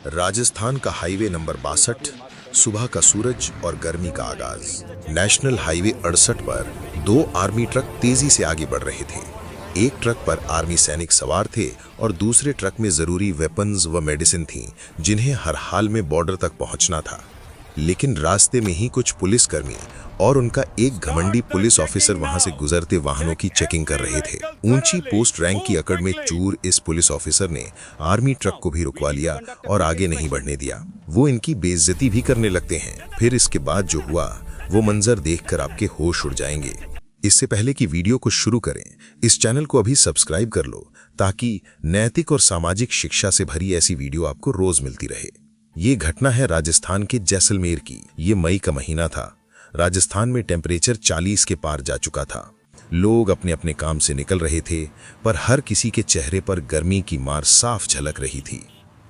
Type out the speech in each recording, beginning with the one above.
राजस्थान का highway number 62, सुबह का सूरज और गर्मी का आगाज। नेशनल हाईवे 68 पर दो आर्मी ट्रक तेजी से आगे बढ़ रहे थे। एक ट्रक पर आर्मी सैनिक सवार थे और दूसरे ट्रक में जरूरी वेपन्स व मेडिसिन थी, जिन्हें हर हाल में बॉर्डर तक पहुंचना था। लेकिन रास्ते में ही कुछ पुलिसकर्मी और उनका एक घमंडी पुलिस ऑफिसर वहां से गुजरते वाहनों की चेकिंग कर रहे थे। ऊंची पोस्ट रैंक की अकड़ में चूर इस पुलिस ऑफिसर ने आर्मी ट्रक को भी रुकवा लिया और आगे नहीं बढ़ने दिया। वो इनकी बेइज्जती भी करने लगते हैं। फिर इसके बाद जो हुआ वो मंजर देखकर आपके होश उड़ जाएंगे। इससे पहले कि वीडियो को शुरू करें, इस चैनल को अभी सब्सक्राइब कर लो ताकि नैतिक और सामाजिक शिक्षा से भरी ऐसी वीडियो आपको रोज मिलती रहे। ये घटना है राजस्थान के जैसलमेर की। ये मई का महीना था। राजस्थान में टेम्परेचर 40 के पार जा चुका था। लोग अपने अपने काम से निकल रहे थे, पर हर किसी के चेहरे पर गर्मी की मार साफ झलक रही थी।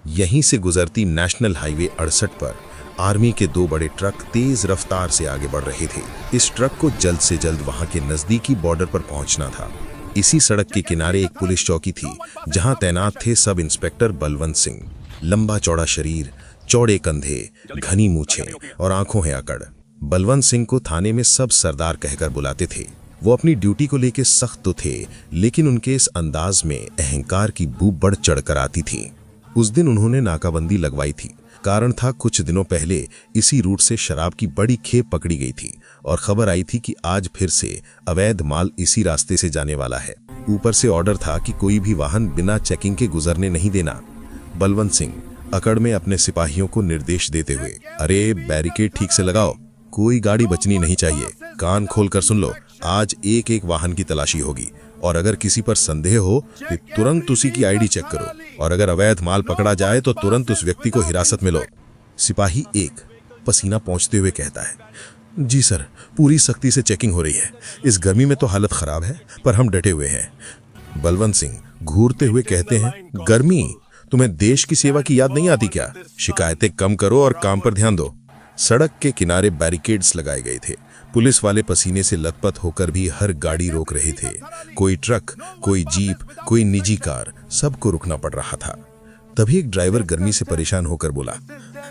यहीं से गुजरती नेशनल हाईवे 68 पर आर्मी के दो बड़े ट्रक तेज रफ्तार से आगे बढ़ रहे थे। इस ट्रक को जल्द से जल्द वहां के नजदीकी बॉर्डर पर पहुंचना था। इसी सड़क के किनारे एक पुलिस चौकी थी, जहां तैनात थे सब इंस्पेक्टर बलवंत सिंह। लंबा चौड़ा शरीर, चौड़े कंधे, घनी मूछें और आंखों है अकड़। बलवंत सिंह को थाने में सब सरदार कहकर बुलाते थे। वो अपनी ड्यूटी को लेकर सख्त तो थे, लेकिन उनके इस अंदाज में अहंकार की बू बढ़ चढ़कर आती थी। उस दिन उन्होंने नाकाबंदी लगवाई थी। कारण था, कुछ दिनों पहले इसी रूट से शराब की बड़ी खेप पकड़ी गई थी और खबर आई थी कि आज फिर से अवैध माल इसी रास्ते से जाने वाला है। ऊपर से ऑर्डर था कि कोई भी वाहन बिना चेकिंग के गुजरने नहीं देना। बलवंत सिंह अकड़ में अपने सिपाहियों को निर्देश देते हुए, अरे बैरिकेड ठीक से लगाओ, कोई गाड़ी बचनी नहीं चाहिए। कान खोल कर सुन लो, आज एक एक वाहन की तलाशी होगी और अगर किसी पर संदेह हो तो तुरंत उसी की आईडी चेक करो और अगर अवैध माल पकड़ा जाए तो तुरंत उस व्यक्ति को हिरासत में लो। सिपाही एक पसीना पोंछते हुए कहता है, जी सर, पूरी सख्ती से चेकिंग हो रही है। इस गर्मी में तो हालत खराब है, पर हम डटे हुए हैं। बलवंत सिंह घूरते हुए कहते हैं, गर्मी? तुम्हें देश की सेवा की याद नहीं आती क्या? शिकायतें कम करो और काम पर ध्यान दो। सड़क के किनारे बैरिकेड्स लगाए गए थे। पुलिस वाले पसीने से लथपथ होकर भी हर गाड़ी रोक रहे थे। कोई ट्रक, कोई जीप, कोई निजी कार, सबको रुकना पड़ रहा था। तभी एक ड्राइवर गर्मी से परेशान होकर बोला,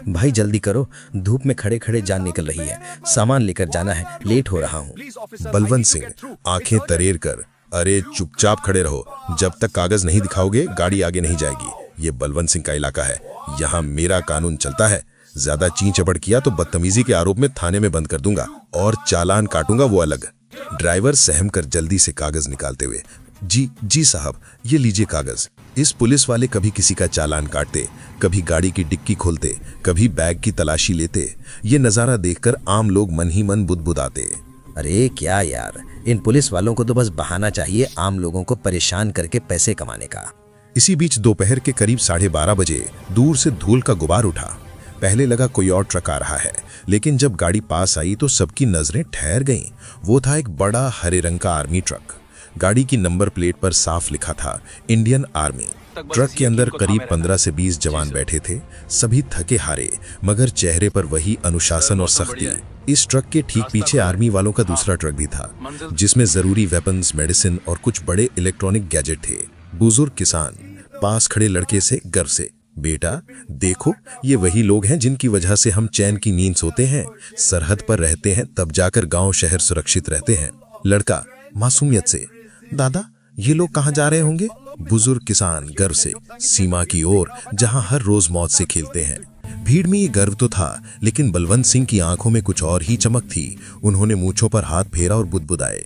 भाई जल्दी करो, धूप में खड़े खड़े जान निकल रही है, सामान लेकर जाना है, लेट हो रहा हूँ। बलवंत सिंह आंखें तरेर कर, अरे चुपचाप खड़े रहो, जब तक कागज नहीं दिखाओगे गाड़ी आगे नहीं जाएगी। ये बलवंत सिंह का इलाका है, यहाँ मेरा कानून चलता है। ज्यादा ची चपड़ किया तो बदतमीजी के आरोप में थाने में बंद कर दूंगा और चालान काटूंगा, वो अलग। ड्राइवर सहम कर जल्दी से कागज निकालते हुए, जी साहब, ये लीजिए कागज। इस पुलिस वाले कभी किसी का चालान काटते, कभी गाड़ी की डिक्की खोलते, कभी बैग की तलाशी लेते। ये नजारा देखकर आम लोग मन ही मन बुदबुदाते, अरे क्या यार, इन पुलिस वालों को तो बस बहाना चाहिए आम लोगों को परेशान करके पैसे कमाने का। इसी बीच दोपहर के करीब 12:30 बजे दूर से धूल का गुबार उठा। पहले लगा कोई और ट्रक आ रहा है, लेकिन जब गाड़ी पास आई तो सबकी नजरें ठहर गईं। वो था एक बड़ा हरे रंग का आर्मी ट्रक। गाड़ी की नंबर प्लेट पर साफ लिखा था, इंडियन आर्मी। ट्रक के अंदर करीब 15 से 20 जवान बैठे थे, सभी थके हारे, मगर चेहरे पर वही अनुशासन और सख्ती। इस ट्रक के ठीक पीछे आर्मी वालों का दूसरा ट्रक भी था, जिसमें जरूरी वेपन्स, मेडिसिन और कुछ बड़े इलेक्ट्रॉनिक गैजेट थे। बुजुर्ग किसान पास खड़े लड़के से गर्व से, बेटा देखो, ये वही लोग हैं जिनकी वजह से हम चैन की नींद सोते हैं, सरहद पर रहते हैं, तब जाकर गांव शहर सुरक्षित रहते हैं। लड़का मासूमियत से, दादा ये लोग कहां जा रहे होंगे? बुजुर्ग किसान गर्व से, सीमा की ओर, जहां हर रोज मौत से खेलते हैं। भीड़ में ये गर्व तो था, लेकिन बलवंत सिंह की आंखों में कुछ और ही चमक थी। उन्होंने मूंछों पर हाथ फेरा और बुदबुदाए,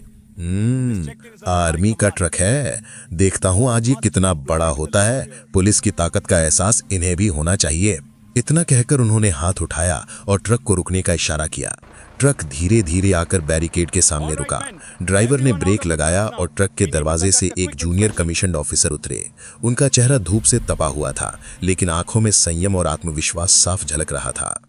आर्मी का ट्रक है, देखता हूं आज ये कितना बड़ा होता है। पुलिस की ताकत का एहसास इन्हें भी होना चाहिए। इतना कहकर उन्होंने हाथ उठाया और ट्रक को रुकने का इशारा किया। ट्रक धीरे धीरे आकर बैरिकेड के सामने रुका। ड्राइवर ने ब्रेक लगाया और ट्रक के दरवाजे से एक जूनियर कमीशन्ड ऑफिसर उतरे। उनका चेहरा धूप से तपा हुआ था, लेकिन आंखों में संयम और आत्मविश्वास साफ झलक रहा था।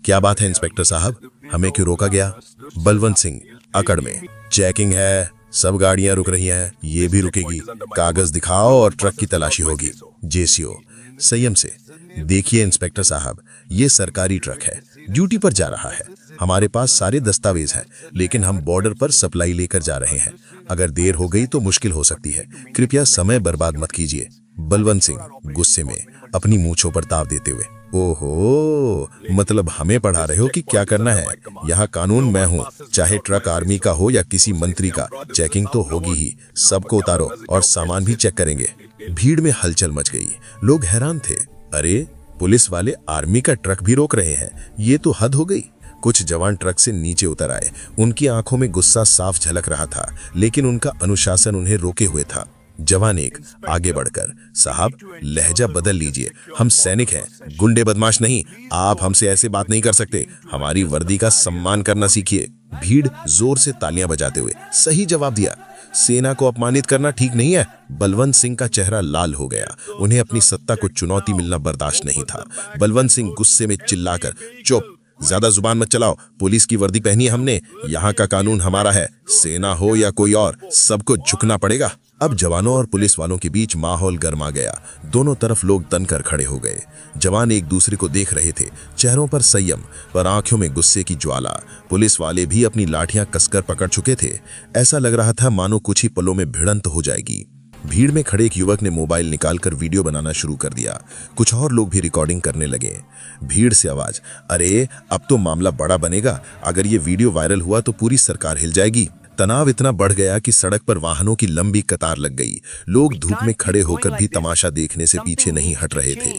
क्या बात है इंस्पेक्टर साहब, हमें क्यों रोका गया? बलवंत सिंह अकड़ में, चेकिंग है, सब गाड़ियां रुक रही हैं, ये भी रुकेगी। कागज दिखाओ और ट्रक की तलाशी होगी। जेसीओ संयम से, देखिए इंस्पेक्टर साहब, ये सरकारी ट्रक है, ड्यूटी पर जा रहा है। हमारे पास सारे दस्तावेज हैं, लेकिन हम बॉर्डर पर सप्लाई लेकर जा रहे हैं। अगर देर हो गई तो मुश्किल हो सकती है, कृपया समय बर्बाद मत कीजिए। बलवंत सिंह गुस्से में अपनी मूंछों पर ताव देते हुए, ओहो, मतलब हमें पढ़ा रहे हो कि क्या करना है। यहाँ कानून मैं हूँ, चाहे ट्रक आर्मी का हो या किसी मंत्री का, चेकिंग तो होगी ही। सबको उतारो और सामान भी चेक करेंगे। भीड़ में हलचल मच गई। लोग हैरान थे। अरे, पुलिस वाले आर्मी का ट्रक भी रोक रहे हैं, ये तो हद हो गई। कुछ जवान ट्रक से नीचे उतर आए। उनकी आंखों में गुस्सा साफ झलक रहा था, लेकिन उनका अनुशासन उन्हें रोके हुए था। जवान एक आगे बढ़कर, साहब लहजा बदल लीजिए, हम सैनिक हैं, गुंडे बदमाश नहीं। आप हमसे ऐसे बात नहीं कर सकते, हमारी वर्दी का सम्मान करना सीखिए। भीड़ जोर से तालियां बजाते हुए सही जवाब दिया। सेना को अपमानित करना ठीक नहीं है। बलवंत सिंह का चेहरा लाल हो गया। उन्हें अपनी सत्ता को चुनौती मिलना बर्दाश्त नहीं था। बलवंत सिंह गुस्से में चिल्लाकर, चुप, ज्यादा जुबान मत चलाओ, पुलिस की वर्दी पहनी है हमने, यहाँ का कानून हमारा है, सेना हो या कोई और, सबको झुकना पड़ेगा। अब जवानों और पुलिस वालों के बीच माहौल गर्मा गया। दोनों तरफ लोग तनकर खड़े हो गए। जवान एक दूसरे को देख रहे थे, चेहरों पर संयम, पर आंखों में गुस्से की ज्वाला। पुलिस वाले भी अपनी लाठियां कसकर पकड़ चुके थे। ऐसा लग रहा था मानो कुछ ही पलों में भिड़ंत हो जाएगी। भीड़ में खड़े एक युवक ने मोबाइल निकालकर वीडियो बनाना शुरू कर दिया। कुछ और लोग भी रिकॉर्डिंग करने लगे। भीड़ से आवाज, अरे अब तो मामला बड़ा बनेगा, अगर ये वीडियो वायरल हुआ तो पूरी सरकार हिल जाएगी। तनाव इतना बढ़ गया कि सड़क पर वाहनों की लंबी कतार लग गई। लोग धूप में खड़े होकर भी तमाशा देखने से पीछे नहीं हट रहे थे।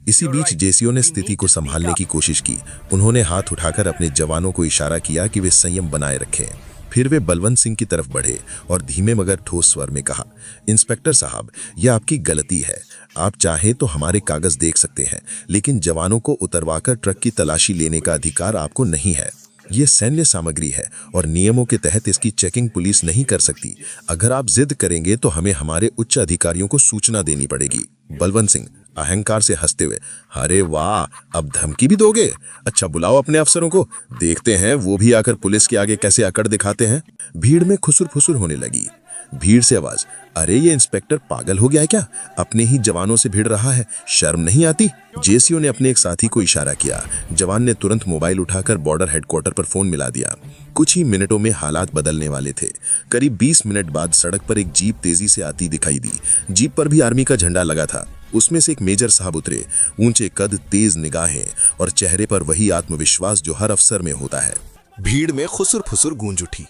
इसी बीच जेसीओ ने स्थिति को संभालने की कोशिश की। उन्होंने हाथ उठाकर अपने जवानों को इशारा किया कि वे संयम बनाए रखें। फिर वे बलवंत सिंह की तरफ बढ़े और धीमे मगर ठोस स्वर में कहा, इंस्पेक्टर साहब, यह आपकी गलती है। आप चाहें तो हमारे कागज देख सकते हैं, लेकिन जवानों को उतरवाकर ट्रक की तलाशी लेने का अधिकार आपको नहीं है। ये सैन्य सामग्री है और नियमों के तहत इसकी चेकिंग पुलिस नहीं कर सकती। अगर आप जिद करेंगे तो हमें हमारे उच्च अधिकारियों को सूचना देनी पड़ेगी। बलवंत सिंह अहंकार से हंसते हुए, अरे वाह, अब धमकी भी दोगे? अच्छा, बुलाओ अपने अफसरों को, देखते हैं वो भी आकर पुलिस के आगे कैसे अकड़ दिखाते हैं। भीड़ में खुसुर फुसुर होने लगी। भीड़ से आवाज, अरे ये इंस्पेक्टर पागल हो गया है क्या? अपने ही जवानों से भिड़ रहा है, शर्म नहीं आती? जेसीओ ने अपने एक साथी को इशारा किया। जवान ने तुरंत मोबाइल उठाकर बॉर्डर हेडक्वार्टर पर फोन मिला दिया। कुछ ही मिनटों में हालात बदलने वाले थे। करीब 20 मिनट बाद सड़क पर एक जीप तेजी से आती दिखाई दी। जीप पर भी आर्मी का झंडा लगा था। उसमें से एक मेजर साहब उतरे। ऊंचे कद, तेज निगाहें और चेहरे पर वही आत्मविश्वास जो हर अफसर में होता है। भीड़ में खुसुर फुसुर गूंज उठी।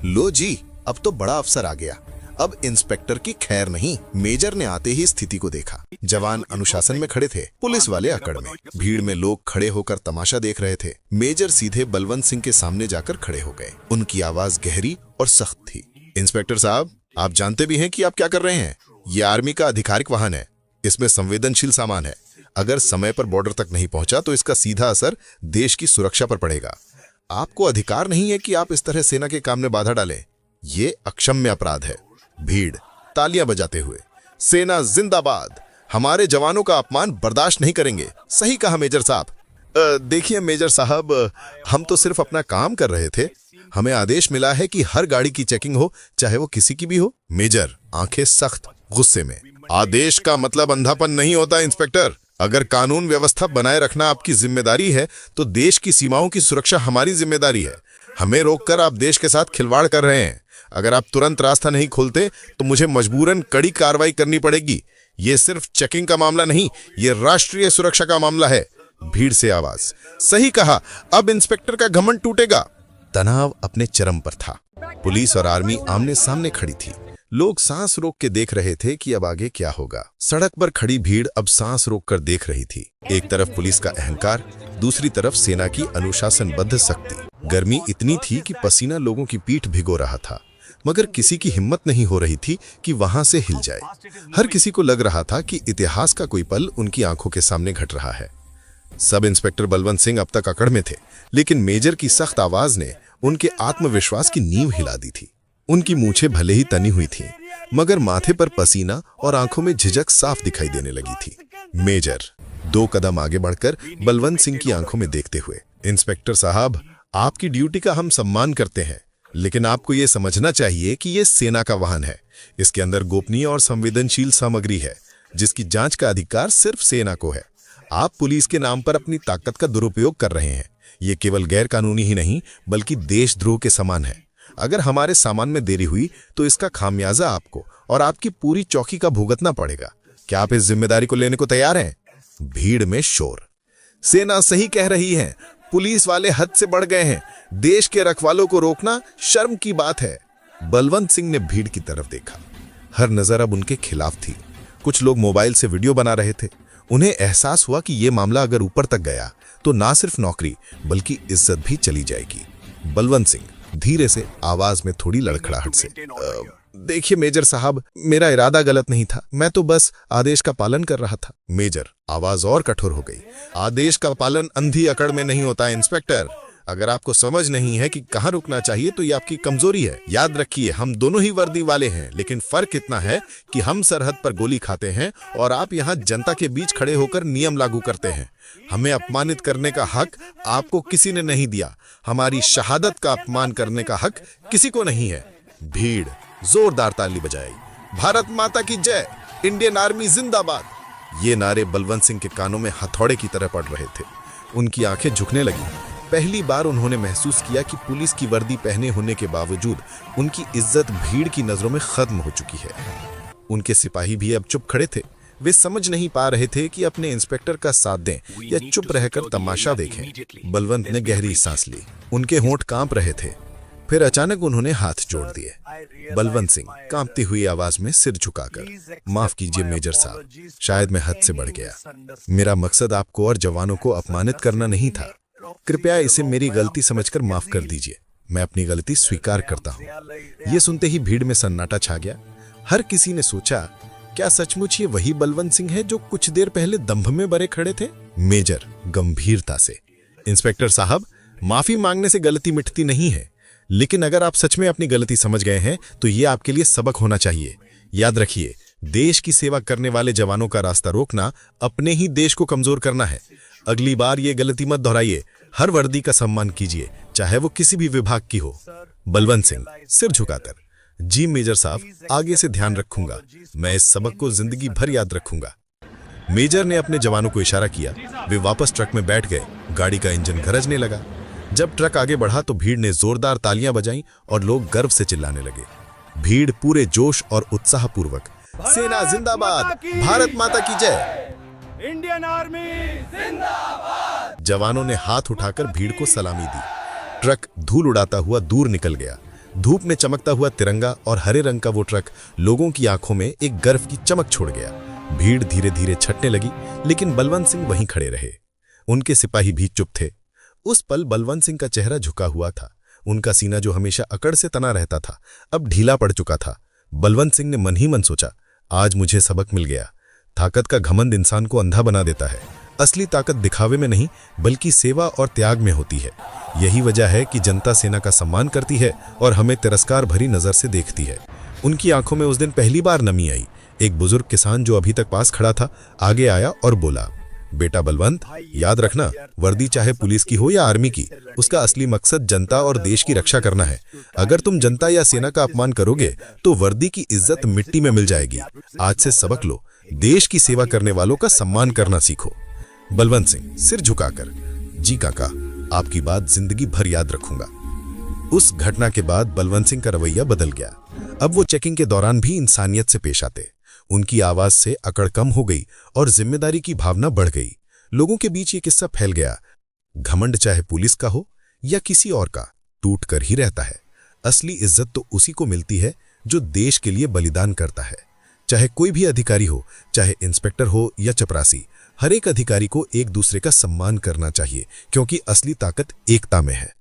लो जी, अब तो बड़ा अफसर आ गया। अब इंस्पेक्टर की खैर नहीं। मेजर ने आते ही स्थिति को देखा। जवान अनुशासन में खड़े थे, पुलिस वाले अकड़ में। भीड़ में लोग खड़े होकर तमाशा देख रहे थे। मेजर सीधे बलवंत सिंह के सामने जाकर खड़े हो गए। उनकी आवाज गहरी और सख्त थी। इंस्पेक्टर साहब, आप जानते भी हैं कि आप क्या कर रहे हैं? ये आर्मी का आधिकारिक वाहन है, इसमें संवेदनशील सामान है। अगर समय पर बॉर्डर तक नहीं पहुंचा तो इसका सीधा असर देश की सुरक्षा पर पड़ेगा। आपको अधिकार नहीं है कि आप इस तरह सेना के काम में बाधा डालें। ये अक्षम्य अपराध है। भीड़ तालियां बजाते हुए, सेना जिंदाबाद, हमारे जवानों का अपमान बर्दाश्त नहीं करेंगे। सही कहा मेजर साहब। देखिए मेजर साहब, हम तो सिर्फ अपना काम कर रहे थे। हमें आदेश मिला है कि हर गाड़ी की चेकिंग हो, चाहे वो किसी की भी हो। मेजर आंखें सख्त, गुस्से में, आदेश का मतलब अंधापन नहीं होता इंस्पेक्टर। अगर कानून व्यवस्था बनाए रखना आपकी जिम्मेदारी है तो देश की सीमाओं की सुरक्षा हमारी जिम्मेदारी है। हमें रोककर आप देश के साथ खिलवाड़ कर रहे हैं। अगर आप तुरंत रास्ता नहीं खोलते तो मुझे मजबूरन कड़ी कार्रवाई करनी पड़ेगी। ये सिर्फ चेकिंग का मामला नहीं, ये राष्ट्रीय सुरक्षा का मामला है। भीड़ से आवाज, सही कहा, अब इंस्पेक्टर का घमंड टूटेगा। तनाव अपने चरम पर था। पुलिस और आर्मी आमने सामने खड़ी थी। लोग सांस रोक के देख रहे थे कि अब आगे क्या होगा। सड़क पर खड़ी भीड़ अब सांस रोक कर देख रही थी। एक तरफ पुलिस का अहंकार, दूसरी तरफ सेना की अनुशासनबद्ध शक्ति। गर्मी इतनी थी कि पसीना लोगों की पीठ भिगो रहा था, मगर किसी की हिम्मत नहीं हो रही थी कि वहां से हिल जाए। हर किसी को लग रहा था कि इतिहास का कोई पल उनकी आंखों के सामने घट रहा है। सब इंस्पेक्टर बलवंत सिंह अब तक अकड़ में थे, लेकिन मेजर की सख्त आवाज ने उनके आत्मविश्वास की नींव हिला दी थी। उनकी मूछें भले ही तनी हुई थीं, मगर माथे पर पसीना और आंखों में झिझक साफ दिखाई देने लगी थी। मेजर 2 कदम आगे बढ़कर बलवंत सिंह की आंखों में देखते हुए, इंस्पेक्टर साहब, आपकी ड्यूटी का हम सम्मान करते हैं, लेकिन आपको यह समझना चाहिए कि यह सेना का वाहन है। इसके अंदर गोपनीय और संवेदनशील सामग्री है, जिसकी जांच का अधिकार सिर्फ सेना को है। आप पुलिस के नाम पर अपनी ताकत का दुरुपयोग कर रहे हैं। ये केवल गैर कानूनी ही नहीं, बल्कि देशद्रोह के समान है। अगर हमारे सामान में देरी हुई तो इसका खामियाजा आपको और आपकी पूरी चौकी का भुगतना पड़ेगा। क्या आप इस जिम्मेदारी को लेने को तैयार हैं? भीड़ में शोर। सेना सही कह रही है, पुलिस वाले हद से बढ़ गए हैं। देश के रखवालों को रोकना शर्म की बात है। बलवंत सिंह ने भीड़ की तरफ देखा। हर नजर अब उनके खिलाफ थी। कुछ लोग मोबाइल से वीडियो बना रहे थे। उन्हें एहसास हुआ कि यह मामला अगर ऊपर तक गया तो ना सिर्फ नौकरी बल्कि इज्जत भी चली जाएगी। बलवंत सिंह धीरे से आवाज में थोड़ी लड़खड़ाहट से, देखिए मेजर साहब, मेरा इरादा गलत नहीं था, मैं तो बस आदेश का पालन कर रहा था। मेजर आवाज और कठोर हो गई। आदेश का पालन अंधी अकड़ में नहीं होता इंस्पेक्टर। अगर आपको समझ नहीं है कि कहां रुकना चाहिए तो ये आपकी कमजोरी है। याद रखिए, हम दोनों ही वर्दी वाले हैं, लेकिन फर्क इतना है कि हम सरहद पर गोली खाते हैं और आप यहाँ जनता के बीच खड़े होकर नियम लागू करते हैं। हमें अपमानित करने का हक आपको किसी ने नहीं दिया। हमारी शहादत का अपमान करने का हक किसी को नहीं है। भीड़ जोरदार ताली बजाई। भारत माता की जय, इंडियन आर्मी जिंदाबाद। ये नारे बलवंत सिंह के कानों में हथौड़े की तरह पड़ रहे थे। उनकी आंखें झुकने लगी। पहली बार उन्होंने महसूस किया कि पुलिस की वर्दी पहने होने के बावजूद उनकी इज्जत भीड़ की नजरों में खत्म हो चुकी है। उनके सिपाही भी अब चुप खड़े थे। वे समझ नहीं पा रहे थे कि अपने इंस्पेक्टर का साथ दें या चुप रहकर तमाशा देखें। बलवंत ने गहरी सांस ली। उनके होंठ कांप रहे थे। फिर अचानक उन्होंने हाथ जोड़ दिए। बलवंत सिंह कांपती हुई आवाज में सिर झुकाकर, माफ कीजिए मेजर साहब, शायद मैं हद से बढ़ गया। मेरा मकसद आपको और जवानों को अपमानित करना नहीं था। कृपया इसे मेरी गलती समझकर माफ कर दीजिए। मैं अपनी गलती स्वीकार करता हूँ। ये सुनते ही भीड़ में सन्नाटा छा गया। हर किसी ने सोचा, क्या सचमुच ये वही बलवंत सिंह है जो कुछ देर पहले दंभ में बरे खड़े थे? मेजर गंभीरता से, इंस्पेक्टर साहब, माफी मांगने से गलती मिटती नहीं है, लेकिन अगर आप सच में अपनी गलती समझ गए हैं तो ये आपके लिए सबक होना चाहिए। याद रखिए, देश की सेवा करने वाले जवानों का रास्ता रोकना अपने ही देश को कमजोर करना है। अगली बार ये गलती मत दोहराइए। हर वर्दी का सम्मान कीजिए, चाहे वो किसी भी विभाग की हो। बलवंत सिंह सिर झुकाकर, जी मेजर साहब, आगे से ध्यान रखूंगा। मैं इस सबक को जिंदगी भर याद रखूंगा। मेजर ने अपने जवानों को इशारा किया। वे वापस ट्रक में बैठ गए। गाड़ी का इंजन गरजने लगा। जब ट्रक आगे बढ़ा तो भीड़ ने जोरदार तालियां बजाईं और लोग गर्व से चिल्लाने लगे। भीड़ पूरे जोश और उत्साह पूर्वक, सेना जिंदाबाद, भारत माता की जय, इंडियन आर्मी जिंदाबाद। जवानों ने हाथ उठाकर भीड़ को सलामी दी। ट्रक धूल उड़ाता हुआ दूर निकल गया। धूप में चमकता हुआ तिरंगा और हरे रंग का वो ट्रक लोगों की आंखों में एक गर्व की चमक छोड़ गया। भीड़ धीरे धीरे छटने लगी, लेकिन बलवंत सिंह वहीं खड़े रहे। उनके सिपाही भी चुप थे। उस पल बलवंत सिंह का चेहरा झुका हुआ था। उनका सीना जो हमेशा अकड़ से तना रहता था, अब ढीला पड़ चुका था। बलवंत सिंह ने मन ही मन सोचा, आज मुझे सबक मिल गया। ताकत का घमंड इंसान को अंधा बना देता है। असली ताकत दिखावे में नहीं, बल्कि सेवा और त्याग में होती है। यही वजह है कि जनता सेना का सम्मान करती है और हमें तिरस्कार भरी नजर से देखती है। उनकी आंखों में उस दिन पहली बार नमी आई। एक बुजुर्ग किसान जो अभी तक पास खड़ा था, आगे आया और बोला, बेटा बलवंत, याद रखना, वर्दी चाहे पुलिस की हो या आर्मी की, उसका असली मकसद जनता और देश की रक्षा करना है। अगर तुम जनता या सेना का अपमान करोगे तो वर्दी की इज्जत मिट्टी में मिल जाएगी। आज से सबक लो, देश की सेवा करने वालों का सम्मान करना सीखो। बलवंत सिंह सिर झुकाकर, जी काका, आपकी बात जिंदगी भर याद रखूंगा। उस घटना के बाद बलवंत सिंह का रवैया बदल गया। अब वो चेकिंग के दौरान भी इंसानियत से पेश आते। उनकी आवाज से अकड़ कम हो गई और जिम्मेदारी की भावना बढ़ गई। लोगों के बीच ये किस्सा फैल गया, घमंड चाहे पुलिस का हो या किसी और का, टूट कर ही रहता है। असली इज्जत तो उसी को मिलती है जो देश के लिए बलिदान करता है। चाहे कोई भी अधिकारी हो, चाहे इंस्पेक्टर हो या चपरासी, हर एक अधिकारी को एक दूसरे का सम्मान करना चाहिए, क्योंकि असली ताकत एकता में है।